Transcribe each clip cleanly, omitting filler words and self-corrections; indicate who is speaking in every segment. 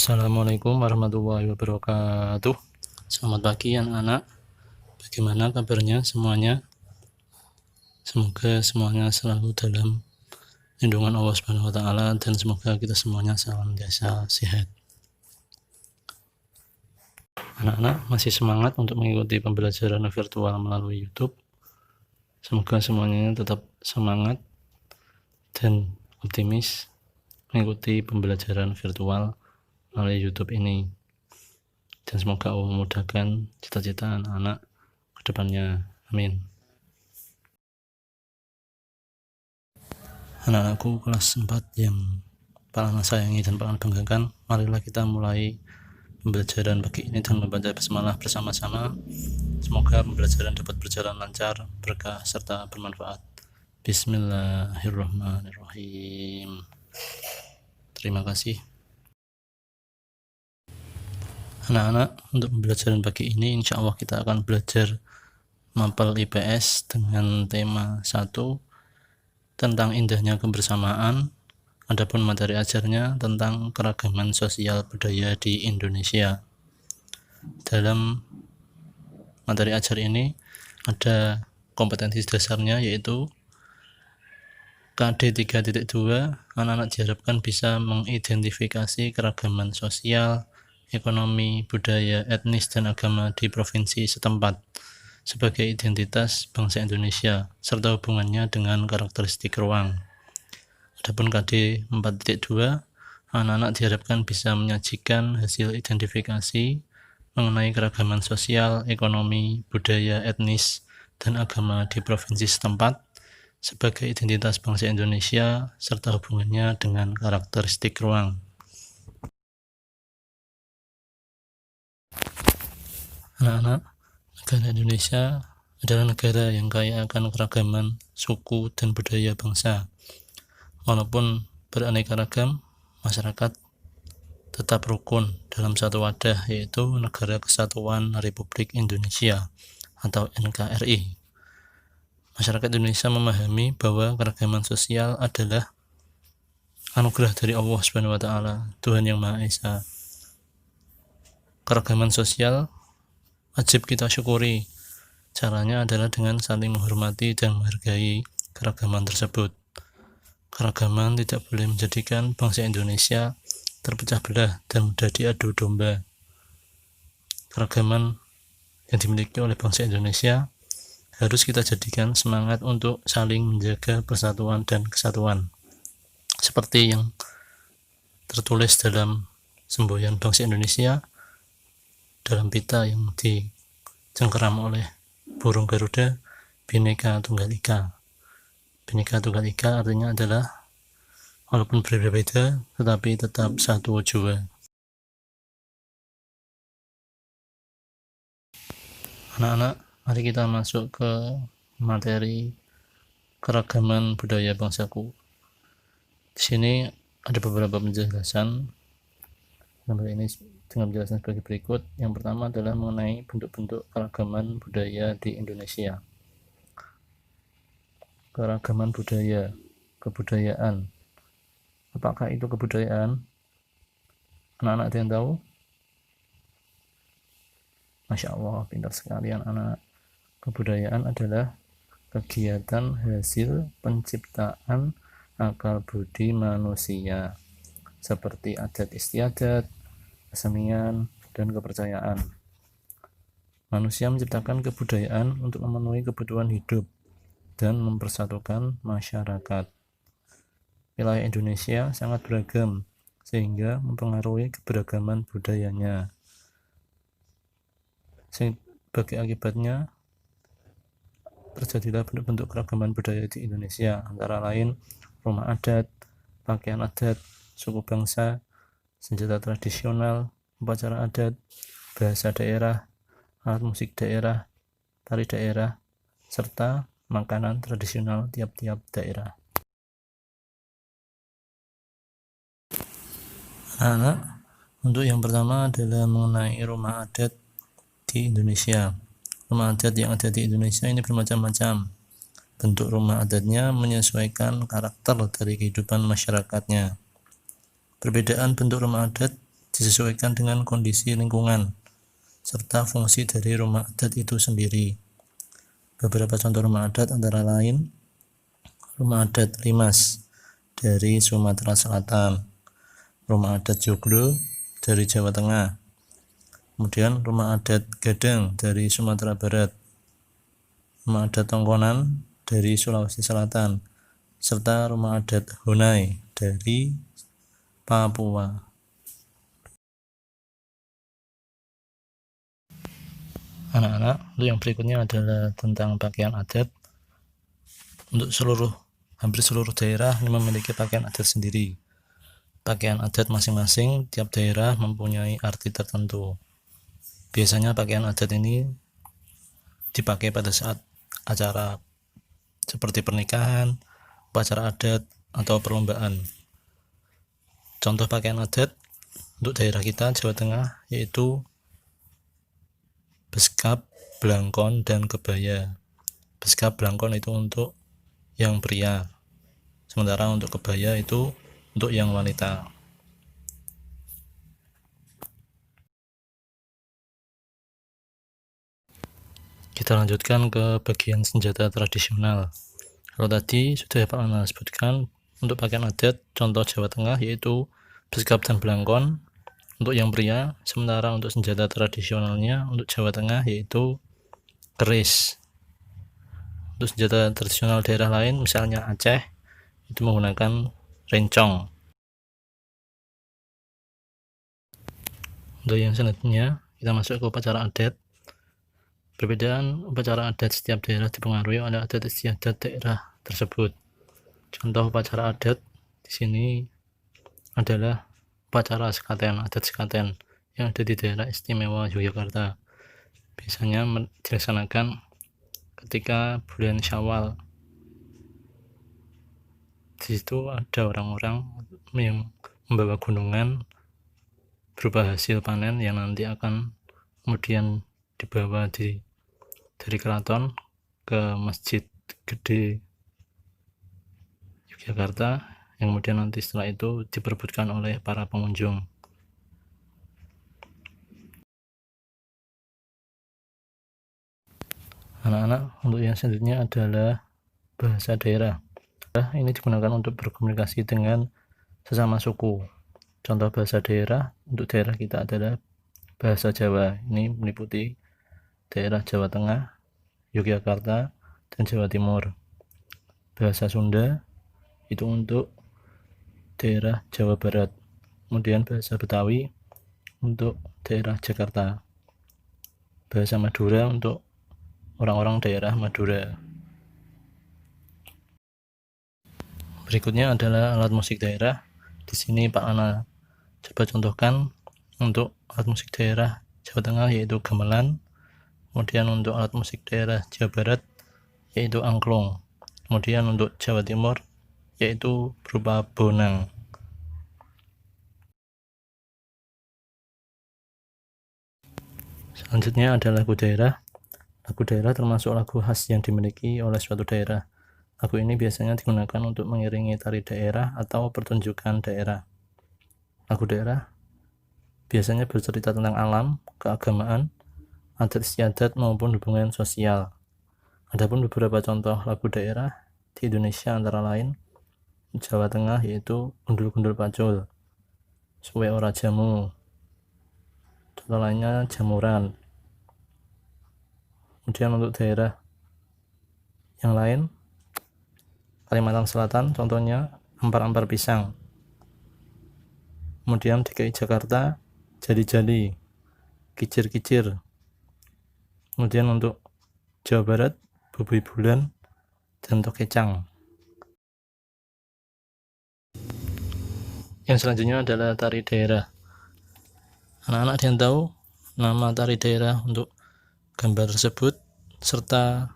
Speaker 1: Assalamualaikum warahmatullahi wabarakatuh. Selamat pagi anak-anak. Bagaimana kabarnya semuanya? Semoga semuanya selalu dalam lindungan Allah Subhanahu wa taala dan semoga kita semuanya senantiasa sehat. Anak-anak masih semangat untuk mengikuti pembelajaran virtual melalui YouTube? Semoga semuanya tetap semangat dan optimis mengikuti pembelajaran virtual melalui YouTube ini. Dan semoga Allah memudahkan cita-cita anak-anak ke depannya. Amin. Anak-anakku kelas 4 yang paling sayangi dan paling banggakan, marilah kita mulai pembelajaran pagi ini dengan membaca basmalah bersama-sama. Semoga pembelajaran dapat berjalan lancar, berkah, serta bermanfaat. Bismillahirrahmanirrahim. Terima kasih. Anak-anak, untuk pembelajaran pagi ini insya Allah kita akan belajar mapel IPS dengan tema 1 tentang indahnya kebersamaan. Adapun materi ajarnya tentang keragaman sosial budaya di Indonesia. Dalam materi ajar ini ada kompetensi dasarnya yaitu KD 3.2. Anak-anak diharapkan bisa mengidentifikasi keragaman sosial, ekonomi, budaya, etnis, dan agama di provinsi setempat sebagai identitas bangsa Indonesia serta hubungannya dengan karakteristik ruang. Adapun KD 4.2, anak-anak diharapkan bisa menyajikan hasil identifikasi mengenai keragaman sosial, ekonomi, budaya, etnis, dan agama di provinsi setempat sebagai identitas bangsa Indonesia serta hubungannya dengan karakteristik ruang. Anak-anak, negara Indonesia adalah negara yang kaya akan keragaman suku dan budaya bangsa. Walaupun beraneka ragam, masyarakat tetap rukun dalam satu wadah, yaitu Negara Kesatuan Republik Indonesia atau NKRI. Masyarakat Indonesia memahami bahwa keragaman sosial adalah anugerah dari Allah Subhanahu wa taala, Tuhan yang Maha Esa. Keragaman sosial wajib kita syukuri. Caranya adalah dengan saling menghormati dan menghargai keragaman tersebut. Keragaman tidak boleh menjadikan bangsa Indonesia terpecah belah dan mudah diadu domba. Keragaman yang dimiliki oleh bangsa Indonesia harus kita jadikan semangat untuk saling menjaga persatuan dan kesatuan. Seperti yang tertulis dalam semboyan bangsa Indonesia dalam pita yang dicengkeram oleh burung Garuda, Bhinneka Tunggal Ika. Bhinneka Tunggal Ika artinya adalah walaupun berbeda-beda tetapi tetap satu jua. Anak-anak, mari kita masuk ke materi keragaman budaya bangsaku. Di sini ada beberapa penjelasan. Gambar ini dengan penjelasan sebagai berikut. Yang pertama adalah mengenai bentuk-bentuk keragaman budaya di Indonesia. Keragaman budaya, kebudayaan. Apakah itu kebudayaan? Anak-anak ada yang tahu? Masya Allah, pintar sekali anak-anak. Kebudayaan adalah kegiatan hasil penciptaan akal budi manusia seperti adat istiadat, kesenian, dan kepercayaan. Manusia menciptakan kebudayaan untuk memenuhi kebutuhan hidup dan mempersatukan masyarakat. Wilayah Indonesia sangat beragam sehingga mempengaruhi keberagaman budayanya. Sebagai akibatnya terjadilah bentuk-bentuk keragaman budaya di Indonesia, antara lain rumah adat, pakaian adat, suku bangsa, senjata tradisional, upacara adat, bahasa daerah, alat musik daerah, tari daerah, serta makanan tradisional tiap-tiap daerah. Anak, untuk yang pertama adalah mengenai rumah adat di Indonesia. Rumah adat yang ada di Indonesia ini bermacam-macam. Bentuk rumah adatnya menyesuaikan karakter dari kehidupan masyarakatnya. Perbedaan bentuk rumah adat disesuaikan dengan kondisi lingkungan serta fungsi dari rumah adat itu sendiri. Beberapa contoh rumah adat antara lain rumah adat Limas dari Sumatera Selatan, rumah adat Joglo dari Jawa Tengah, kemudian rumah adat Gadang dari Sumatera Barat, rumah adat Tongkonan dari Sulawesi Selatan, serta rumah adat Honai dari Papua. Anak-anak, untuk yang berikutnya adalah tentang pakaian adat. Untuk hampir seluruh daerah ini memiliki pakaian adat sendiri. Pakaian adat masing-masing tiap daerah mempunyai arti tertentu. Biasanya pakaian adat ini dipakai pada saat acara seperti pernikahan, upacara adat, atau perlombaan. Contoh pakaian adat untuk daerah kita Jawa Tengah yaitu beskap, blangkon, dan kebaya. Beskap, blangkon itu untuk yang pria, sementara untuk kebaya itu untuk yang wanita. Kita lanjutkan ke bagian senjata tradisional. Kalau tadi sudah Pak Ana sebutkan, untuk pakaian adat contoh Jawa Tengah yaitu beskap dan blangkon untuk yang pria, sementara untuk senjata tradisionalnya untuk Jawa Tengah yaitu keris. Untuk senjata tradisional daerah lain misalnya Aceh itu menggunakan rencong. Untuk yang selanjutnya kita masuk ke upacara adat. Perbedaan upacara adat setiap daerah dipengaruhi oleh adat istiadat daerah tersebut. Contoh upacara adat di sini adalah upacara sekaten, adat sekaten yang ada di daerah istimewa Yogyakarta. Biasanya dilaksanakan ketika bulan Syawal. Di situ ada orang-orang yang membawa gunungan berupa hasil panen yang nanti akan kemudian dibawa dari keraton ke Masjid Gede Yogyakarta, yang kemudian nanti setelah itu diperebutkan oleh para pengunjung. Anak-anak, untuk yang selanjutnya adalah bahasa daerah. Ini digunakan untuk berkomunikasi dengan sesama suku. Contoh bahasa daerah untuk daerah kita adalah bahasa Jawa. Ini meliputi daerah Jawa Tengah, Yogyakarta, dan Jawa Timur. Bahasa Sunda itu untuk daerah Jawa Barat. Kemudian bahasa Betawi untuk daerah Jakarta. Bahasa Madura untuk orang-orang daerah Madura. Berikutnya adalah alat musik daerah. Di sini Pak Ana coba contohkan untuk alat musik daerah Jawa Tengah yaitu gamelan. Kemudian untuk alat musik daerah Jawa Barat yaitu angklung. Kemudian untuk Jawa Timur yaitu berupa bonang. Selanjutnya ada lagu daerah. Lagu daerah termasuk lagu khas yang dimiliki oleh suatu daerah. Lagu ini biasanya digunakan untuk mengiringi tari daerah atau pertunjukan daerah. Lagu daerah biasanya bercerita tentang alam, keagamaan, adat istiadat maupun hubungan sosial. Adapun beberapa contoh lagu daerah di Indonesia antara lain Jawa Tengah yaitu Gundul-Gundul Pacul, Suwe Ora Jamu, contoh lainnya Jamuran. Kemudian untuk daerah yang lain Kalimantan Selatan contohnya Ampar-Ampar Pisang. Kemudian DKI Jakarta Jali-Jali, Kicir-Kicir. Kemudian untuk Jawa Barat Bubui Bulan dan Tokecang. Yang selanjutnya adalah tari daerah. Anak-anak ada yang tahu nama tari daerah untuk gambar tersebut serta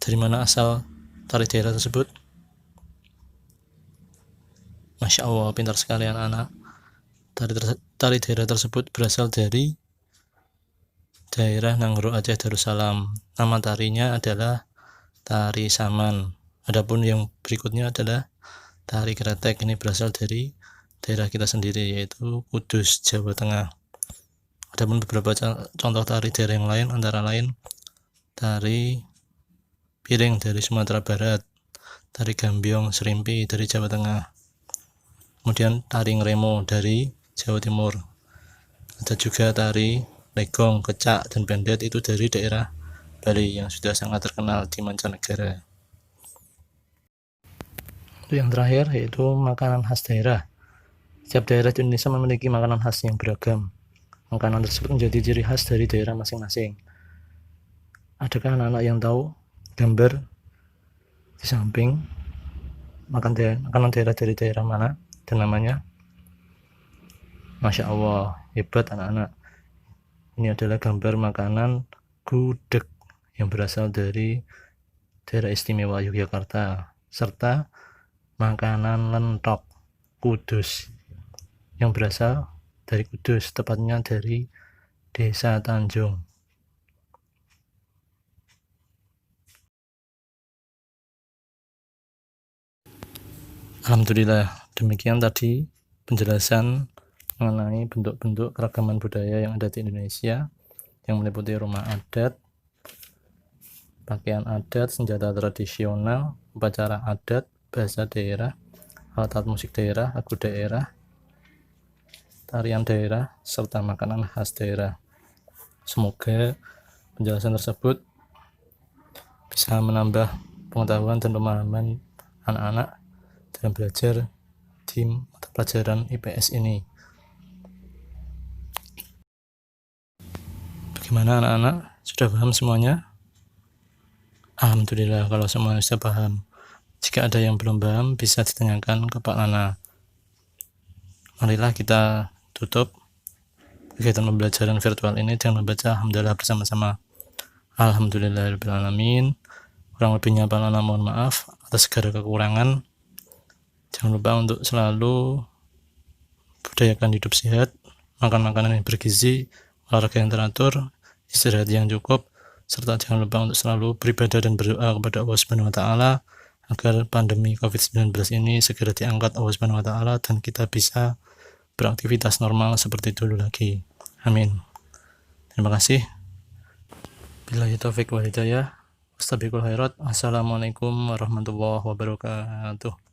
Speaker 1: dari mana asal tari daerah tersebut? Masya Allah, pintar sekali anak-anak. Tari daerah tersebut berasal dari daerah Nanggro Aceh Darussalam. Nama tarinya adalah tari saman. Adapun yang berikutnya adalah tari kretek. Ini berasal dari daerah kita sendiri, yaitu Kudus, Jawa Tengah. Adapun beberapa contoh tari daerah yang lain antara lain tari piring dari Sumatera Barat, tari gambiong serimpi dari Jawa Tengah, kemudian tari ngremo dari Jawa Timur. Ada juga tari legong, kecak, dan bendet itu dari daerah Bali yang sudah sangat terkenal di mancanegara. Yang terakhir yaitu makanan khas daerah. Setiap daerah di Indonesia memiliki makanan khas yang beragam. Makanan tersebut menjadi ciri khas dari daerah masing-masing. Adakah anak-anak yang tahu gambar di samping makanan daerah dari daerah mana dan namanya? Masya Allah, hebat anak-anak. Ini adalah gambar makanan gudeg yang berasal dari daerah istimewa Yogyakarta, serta makanan lentok Kudus yang berasal dari Kudus, tepatnya dari Desa Tanjung. Alhamdulillah, demikian tadi penjelasan mengenai bentuk-bentuk keragaman budaya yang ada di Indonesia, yang meliputi rumah adat, pakaian adat, senjata tradisional, upacara adat, bahasa daerah, alat musik daerah, lagu daerah, tarian daerah, serta makanan khas daerah. Semoga penjelasan tersebut bisa menambah pengetahuan dan pemahaman anak-anak dalam belajar di mata pelajaran IPS ini. Bagaimana anak-anak? Sudah paham semuanya? Alhamdulillah kalau semuanya sudah paham. Jika ada yang belum paham bisa ditanyakan ke Pak Nana. Marilah kita tutup kegiatan pembelajaran virtual ini dengan membaca alhamdulillah bersama-sama. Alhamdulillahirrahmanirrahim. Kurang lebihnya Pak Nana mohon maaf atas segala kekurangan. Jangan lupa untuk selalu budayakan hidup sehat, makan makanan yang bergizi, olahraga yang teratur, istirahat yang cukup, serta jangan lupa untuk selalu beribadah dan berdoa kepada Allah Subhanahu wa taala agar pandemi COVID-19 ini segera diangkat Allah Subhanahu wa taala dan kita bisa beraktivitas normal seperti dulu lagi. Amin. Terima kasih. Billahi taufiq wal hidayah. Wastabiqul khairat. Assalamualaikum warahmatullahi wabarakatuh.